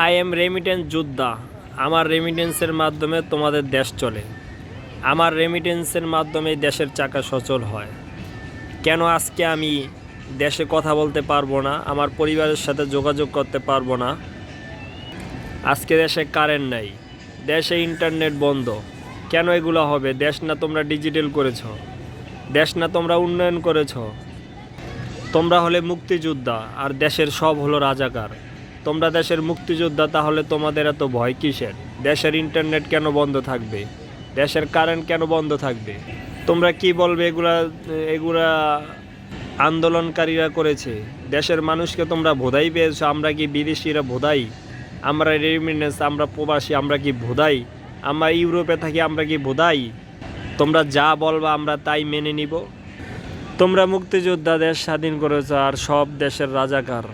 I am remittance যোদ্ধা। আমার রেমিটেন্সের মাধ্যমে তোমাদের দেশ চলে। আমার রেমিটেন্সের মাধ্যমে দেশের চাকা সচল হয়। কেন আজকে আমি দেশে কথা বলতে পারবো না, আমার পরিবারের সাথে যোগাযোগ করতে পারবো না? আজকে দেশে কারেন্ট নাই, দেশে ইন্টারনেট বন্ধ। কেন এগুলো হবে? দেশ না তোমরা ডিজিটাল করেছ, দেশ না তোমরা উন্নয়ন করেছ। তোমরা হলে মুক্তিযোদ্ধা আর দেশের সব হলো রাজাকার। তোমরা দেশের মুক্তিযোদ্ধা, তাহলে তোমাদের এত ভয় কিসের? দেশের ইন্টারনেট কেন বন্ধ থাকবে? দেশের কারেন্ট কেন বন্ধ থাকবে? তোমরা কি বলবে? এগুলা এগুলা আন্দোলনকারীরা করেছে। দেশের মানুষকে তোমরা ভোদাই পেয়েছো। আমরা কি বিদেশিরা ভোদাই? আমরা রেমিটেন্স, আমরা প্রবাসী, আমরা কি ভোদাই? আমরা ইউরোপে থাকি, আমরা কি ভোদাই? তোমরা যা বলবা আমরা তাই মেনে নিব। তোমরা মুক্তিযোদ্ধা, দেশ স্বাধীন করেছো, আর সব দেশের রাজাকার।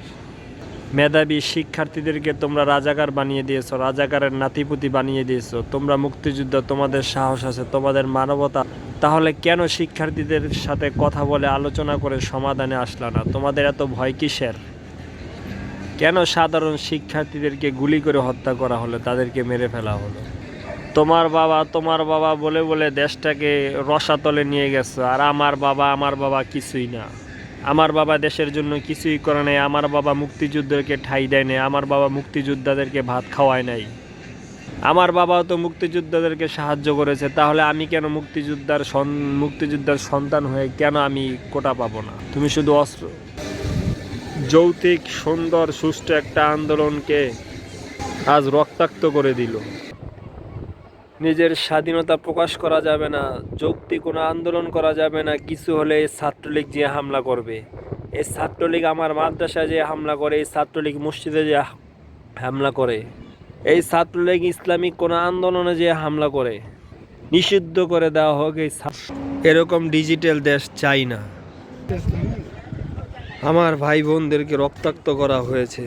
মেধাবী শিক্ষার্থীদেরকে তোমরা রাজাকার বানিয়ে দিয়েছো, রাজাকারের নাতিপুতি বানিয়ে দিয়েছো। তোমরা মুক্তিযোদ্ধা, তোমাদের সাহস আছে, তোমাদের মানবতা। তাহলে কেন শিক্ষার্থীদের সাথে কথা বলে আলোচনা করে সমাধানে আসলা না? তোমাদের এত ভয় কিসের? কেন সাধারণ শিক্ষার্থীদেরকে গুলি করে হত্যা করা হলো, তাদেরকে মেরে ফেলা হলো? তোমার বাবা বলে বলে দেশটাকে রসাতলে নিয়ে গেছো, আর আমার বাবা কিছুই না। আমার বাবা দেশের জন্য কিছুই করে নাই। আমার বাবা মুক্তিযুদ্ধকে ঠাঁই দেয় নাই। আমার বাবা মুক্তিযোদ্ধাদেরকে ভাত খাওয়ায় নাই। আমার বাবাও তো মুক্তিযোদ্ধাদেরকে সাহায্য করেছে। তাহলে আমি কেন মুক্তিযোদ্ধার সন্তান হয়ে কেন আমি কোটা পাবো না? তুমি শুধু অস্ত্র, যৌক্তিক সুন্দর সুষ্ঠু একটা আন্দোলনকে আজ রক্তাক্ত করে দিল। নিজের স্বাধীনতা প্রকাশ করা যাবে না, যৌক্তিক কোনো আন্দোলন করা যাবে না। কিছু হলে এই ছাত্রলীগ যে হামলা করবে, এই ছাত্রলীগ আমার মাদ্রাসায় যে হামলা করে, এই ছাত্রলীগ মসজিদে যে হামলা করে, এই ছাত্রলীগ ইসলামিক কোনো আন্দোলনে যে হামলা করে, নিষিদ্ধ করে দেওয়া হোক। এরকম ডিজিটাল দেশ চাই না। আমার ভাই বোনদেরকে রক্তাক্ত করা হয়েছে।